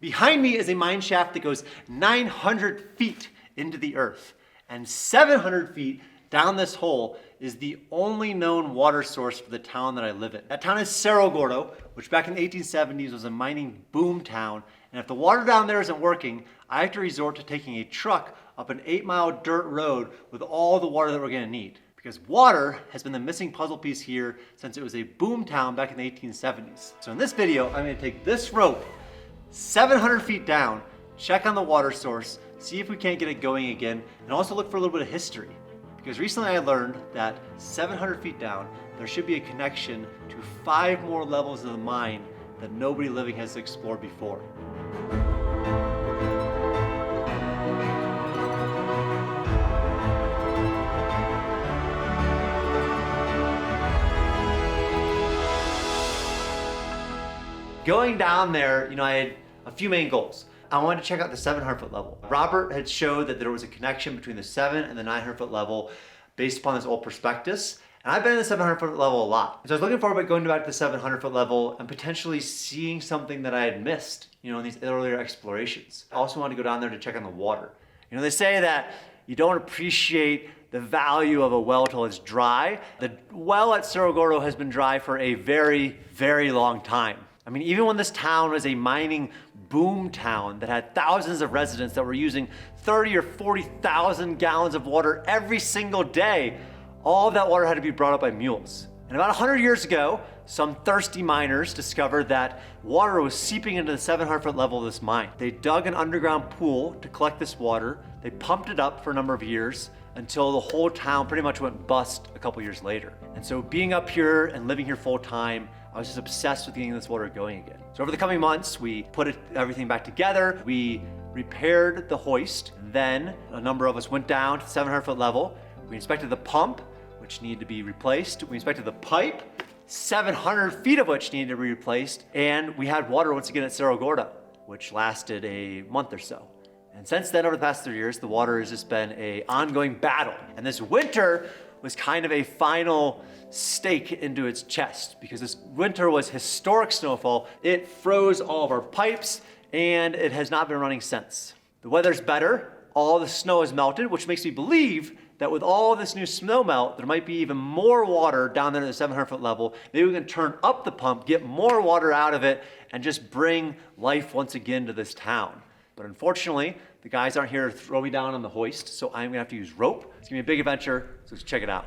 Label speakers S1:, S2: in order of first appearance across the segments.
S1: Behind me is a mine shaft that goes 900 feet into the earth, and 700 feet down this hole is the only known water source for the town that I live in. That town is Cerro Gordo, which back in the 1870s was a mining boom town, and if the water down there isn't working, I have to resort to taking a truck up an 8-mile dirt road with all the water that we're gonna need. Because water has been the missing puzzle piece here since it was a boom town back in the 1870s. So in this video, I'm gonna take this rope 700 feet down, check on the water source, see if we can't get it going again, and also look for a little bit of history. Because recently I learned that 700 feet down, there should be a connection to 5 more levels of the mine that nobody living has explored before. Going down there, I had a few main goals. I wanted to check out the 700-foot level. Robert had showed that there was a connection between the 7 and the 900-foot level based upon this old prospectus. And I've been in the 700-foot level a lot. So I was looking forward to going back to the 700-foot level and potentially seeing something that I had missed, in these earlier explorations. I also wanted to go down there to check on the water. They say that you don't appreciate the value of a well till it's dry. The well at Cerro Gordo has been dry for a very, very long time. Even when this town was a mining boom town that had thousands of residents that were using 30 or 40,000 gallons of water every single day, all of that water had to be brought up by mules. And about 100 years ago, some thirsty miners discovered that water was seeping into the 700-foot level of this mine. They dug an underground pool to collect this water. They pumped it up for a number of years until the whole town pretty much went bust a couple years later. And so being up here and living here full time, I was just obsessed with getting this water going again. So over the coming months, we put everything back together. We repaired the hoist. Then a number of us went down to the 700-foot level. We inspected the pump, which needed to be replaced. We inspected the pipe, 700 feet of which needed to be replaced. And we had water once again at Cerro Gordo, which lasted a month or so. And since then, over the past 3 years, the water has just been an ongoing battle. And this winter was kind of a final stake into its chest, because this winter was historic snowfall. It froze all of our pipes, and it has not been running since. The weather's better. All the snow has melted, which makes me believe that with all this new snow melt, there might be even more water down there at the 700-foot level. Maybe we can turn up the pump, get more water out of it, and just bring life once again to this town. But unfortunately, the guys aren't here to throw me down on the hoist, so I'm gonna have to use rope. It's gonna be a big adventure, so let's check it out.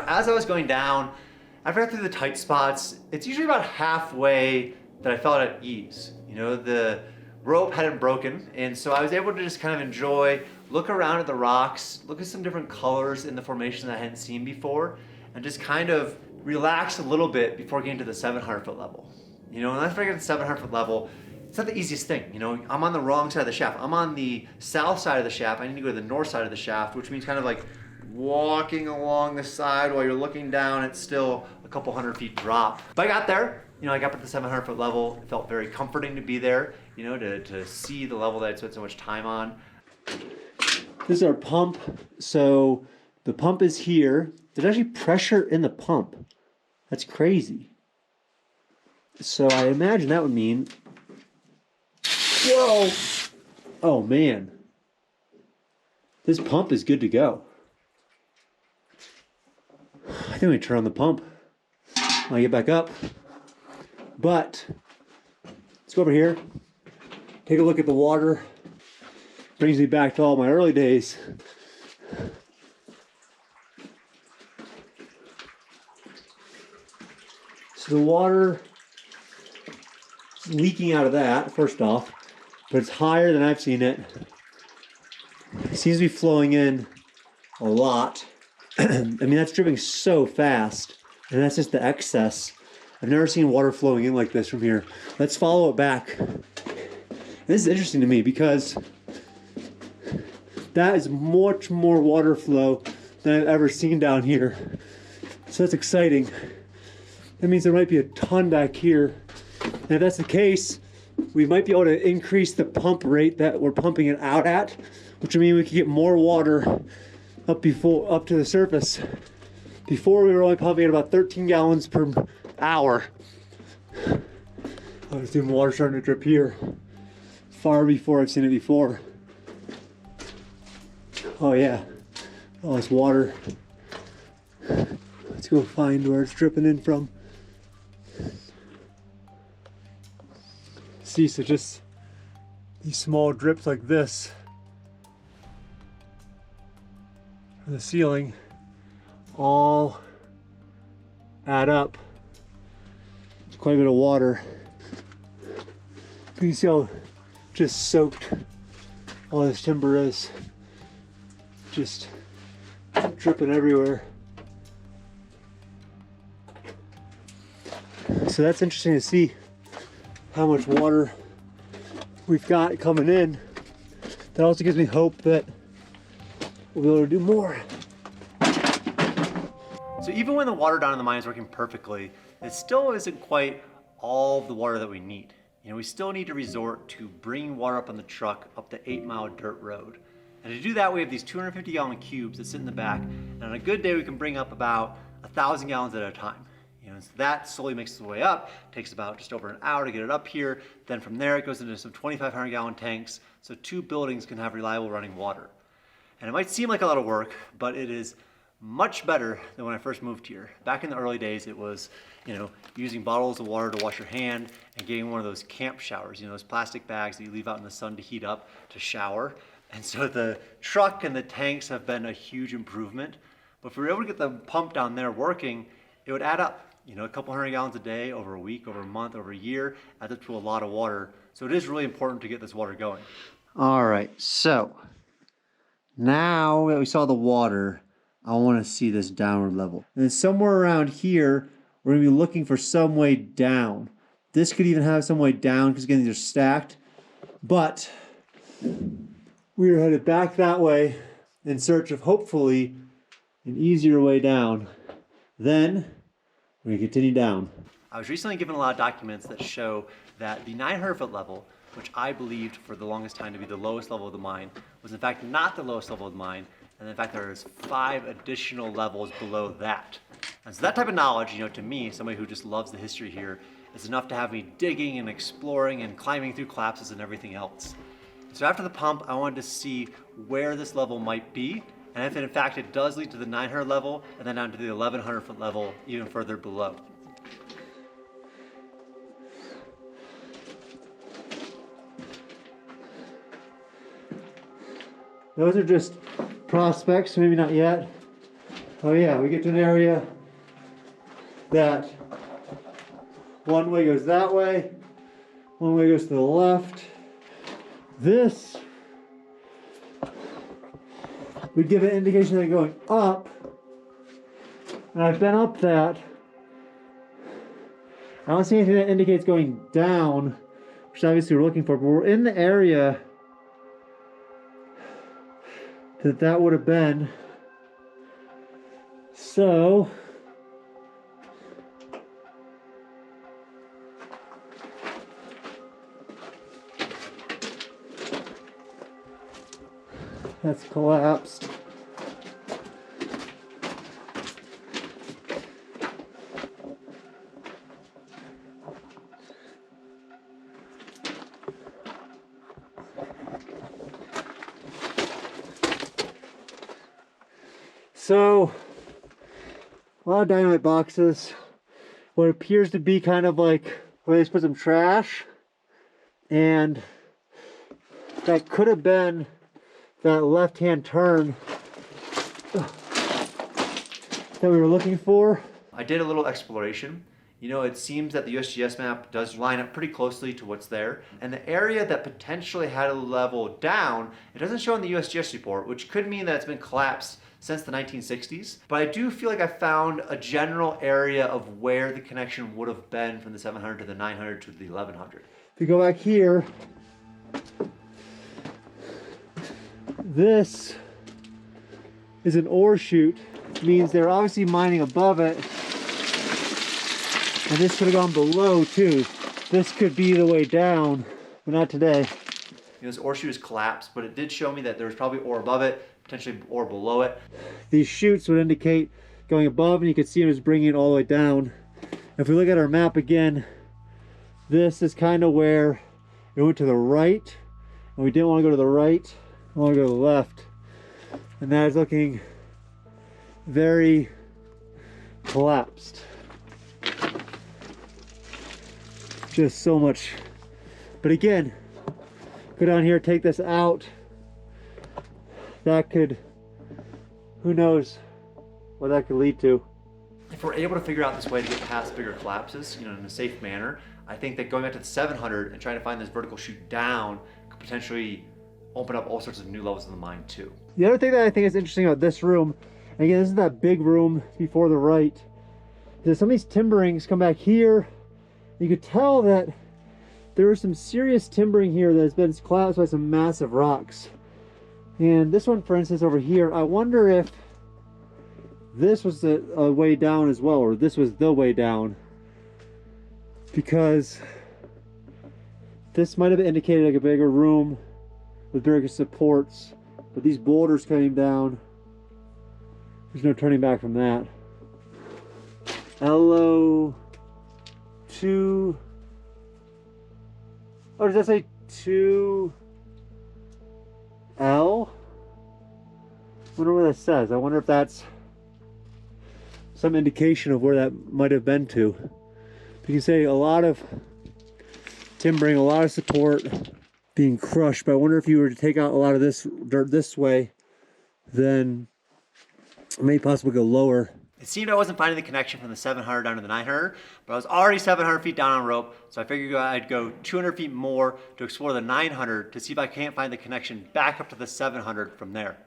S1: As I was going down, after I got through the tight spots, it's usually about halfway that I felt at ease. The rope hadn't broken, and so I was able to just kind of enjoy, look around at the rocks, look at some different colors in the formation that I hadn't seen before, and just kind of relax a little bit before getting to the 700-foot level. And after I get to the 700-foot level, it's not the easiest thing. I'm on the wrong side of the shaft. I'm on the south side of the shaft. I need to go to the north side of the shaft, which means kind of like walking along the side while you're looking down. It's still a couple hundred feet drop. But I got there. I got up to the 700-foot level. It felt very comforting to be there, to see the level that I'd spent so much time on. This is our pump. So the pump is here. There's actually pressure in the pump. That's crazy. So I imagine that would mean, whoa, oh man, this pump is good to go. I think we turn on the pump when I get back up. But let's go over here, take a look at the water. Brings me back to all my early days. So the water is leaking out of that, first off, but it's higher than I've seen it. It seems to be flowing in a lot. I mean, that's dripping so fast, and that's just the excess. I've never seen water flowing in like this from here. Let's follow it back. This is interesting to me because that is much more water flow than I've ever seen down here. So that's exciting. That means there might be a ton back here. And if that's the case, we might be able to increase the pump rate that we're pumping it out at, which would mean we could get more water up to the surface. Before, we were only pumping at about 13 gallons per hour. I was seeing water starting to drip here. Far before I've seen it before. Oh yeah, all this water. Let's go find where it's dripping in from. See, so just these small drips like this from the ceiling all add up. It's quite a bit of water. You can see how just soaked all this timber is. Just dripping everywhere. So that's interesting to see how much water we've got coming in. That also gives me hope that we'll be able to do more. So even when the water down in the mine is working perfectly, it still isn't quite all of the water that we need. You know, we still need to resort to bringing water up on the truck up the 8-mile dirt road. And to do that, we have these 250-gallon cubes that sit in the back, and on a good day we can bring up about 1,000 gallons at a time. You know, so that slowly makes its way up. It takes about just over an hour to get it up here. Then from there it goes into some 2,500-gallon tanks, so 2 buildings can have reliable running water. And it might seem like a lot of work, but it is much better than when I first moved here. Back in the early days, it was, you know, using bottles of water to wash your hand and getting one of those camp showers, you know, those plastic bags that you leave out in the sun to heat up to shower. And so the truck and the tanks have been a huge improvement. But if we were able to get the pump down there working, it would add up. You know, a couple hundred gallons a day over a week, over a month, over a year, adds up to a lot of water. So it is really important to get this water going. All right, so now that we saw the water, I want to see this downward level. And then somewhere around here, we're going to be looking for some way down. This could even have some way down because again, these are stacked. But we are headed back that way in search of hopefully an easier way down. Then we're going to continue down. I was recently given a lot of documents that show that the 900-foot level, which I believed for the longest time to be the lowest level of the mine, was in fact not the lowest level of the mine, and in fact there's 5 additional levels below that. And so that type of knowledge, you know, to me, somebody who just loves the history here, is enough to have me digging and exploring and climbing through collapses and everything else. So after the pump, I wanted to see where this level might be, and if in fact it does lead to the 900 level, and then down to the 1100-foot level, even further below. Those are just prospects, maybe not yet. Oh yeah, we get to an area that one way goes that way, one way goes to the left. This would give an indication that it's going up, and I've been up that. I don't see anything that indicates going down, which obviously we're looking for, but we're in the area that would have been. So that's collapsed. So, a lot of dynamite boxes. What appears to be kind of like where they put some trash, and that could have been that left-hand turn that we were looking for. I did a little exploration. You know, it seems that the USGS map does line up pretty closely to what's there. And the area that potentially had a level down, it doesn't show in the USGS report, which could mean that it's been collapsed since the 1960s, but I do feel like I found a general area of where the connection would have been from the 700 to the 900 to the 1100.
S2: If you go back here, this is an ore chute. It means they're obviously mining above it, and this could have gone below too. This could be the way down, but not today.
S1: You know, this ore chute is collapsed, but it did show me that there was probably ore above it, potentially ore below it.
S2: These chutes would indicate going above, and you can see it was bringing it all the way down. If we look at our map again, this is kind of where it went to the right, and we didn't want to go to the right, we want to go to the left. And that is looking very collapsed. Just so much. But again, go down here, take this out. That could, who knows what that could lead to.
S1: If we're able to figure out this way to get past bigger collapses, you know, in a safe manner, I think that going back to the 700 and trying to find this vertical chute down could potentially open up all sorts of new levels of the mine too.
S2: The other thing that I think is interesting about this room, and again, this is that big room before the right, is that some of these timberings come back here. You could tell that there was some serious timbering here that has been collapsed by some massive rocks. And this one, for instance, over here, I wonder if this was a way down as well, or this was the way down, because this might have indicated like a bigger room with bigger supports, but these boulders coming down, there's no turning back from that. LO2, or does that say 2L? I wonder what that says. I wonder if that's some indication of where that might have been to. You can say a lot of timbering, a lot of support being crushed, but I wonder if you were to take out a lot of this dirt this way, then it may possibly go lower.
S1: It seemed I wasn't finding the connection from the 700 down to the 900, but I was already 700 feet down on rope, so I figured I'd go 200 feet more to explore the 900 to see if I can't find the connection back up to the 700 from there.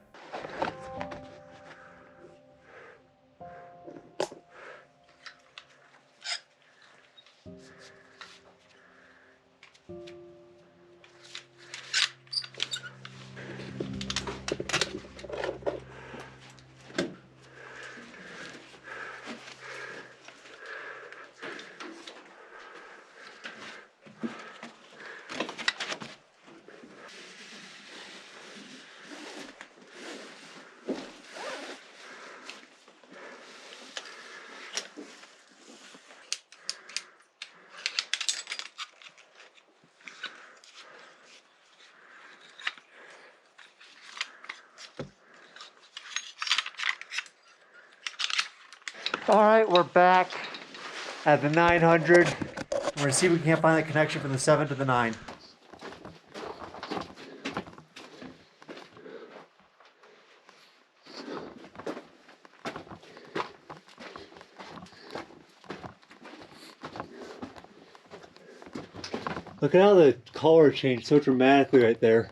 S2: All right, we're back at the 900. We're gonna see if we can't find the connection from the 7 to the 9. Look at how the color changed so dramatically right there.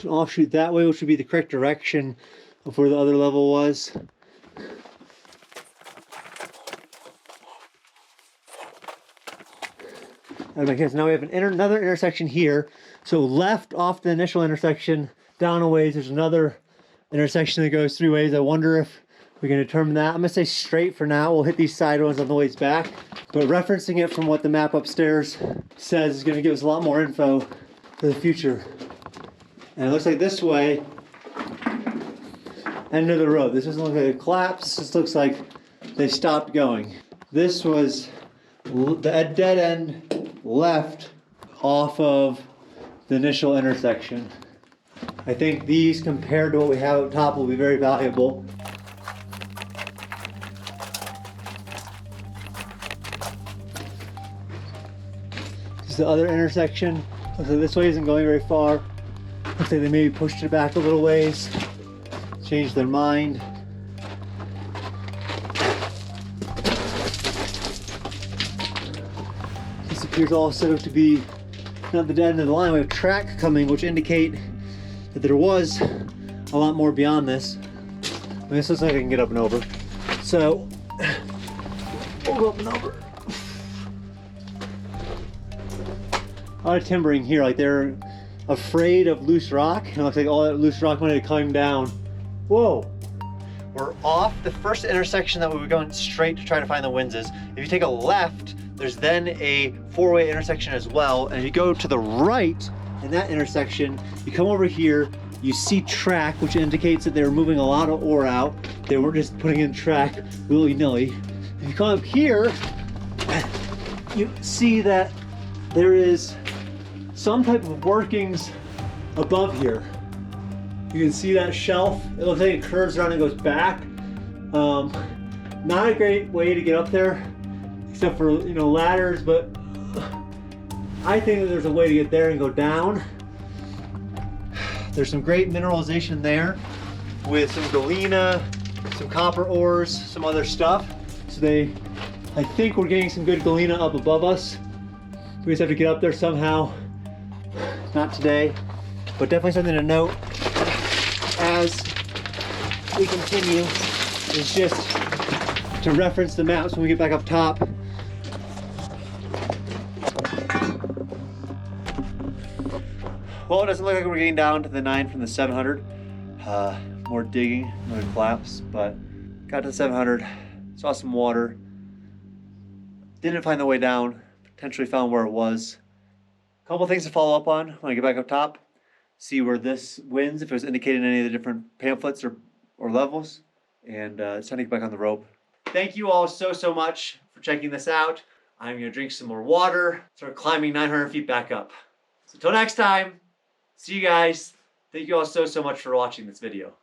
S2: An offshoot that way, which would be the correct direction of where the other level was. And okay, so now we have another intersection here. So left off the initial intersection, down a ways, there's another intersection that goes 3 ways. I wonder if we can determine that. I'm gonna say straight for now. We'll hit these side ones on the ways back. But referencing it from what the map upstairs says is gonna give us a lot more info for the future. And it looks like this way, end of the road. This doesn't look like a collapse. This looks like they stopped going. This was the dead end left off of the initial intersection. I think these, compared to what we have up top, will be very valuable. This is the other intersection. Looks like this way isn't going very far. Looks like they maybe pushed it back a little ways, changed their mind. Here's all set up to be not the end of the line. We have track coming, which indicate that there was a lot more beyond this. This looks like I can get up and over. So we'll go up and over. A lot of timbering here, like they're afraid of loose rock. It looks like all that loose rock might have come down. Whoa. We're off the first intersection that we were going straight to try to find the Winses. If you take a left, there's then a four-way intersection as well. And if you go to the right in that intersection, you come over here, you see track, which indicates that they were moving a lot of ore out. They weren't just putting in track willy-nilly. If you come up here, you see that there is some type of workings above here. You can see that shelf. It looks like it curves around and goes back. Not a great way to get up there, except for, you know, ladders, but I think that there's a way to get there and go down. There's some great mineralization there with some galena, some copper ores, some other stuff. So I think we're getting some good galena up above us. We just have to get up there somehow. Not today, but definitely something to note as we continue is just to reference the maps when we get back up top. Well, it doesn't look like we're getting down to the 9 from the 700. More digging, another collapse, but got to the 700, saw some water, didn't find the way down, potentially found where it was. A couple things to follow up on when I get back up top. See where this wins, if it was indicating any of the different pamphlets or levels, and it's time to get back on the rope. Thank you all so much for checking this out. I'm gonna drink some more water, start climbing 900 feet back up. So until next time, see you guys. Thank you all so much for watching this video.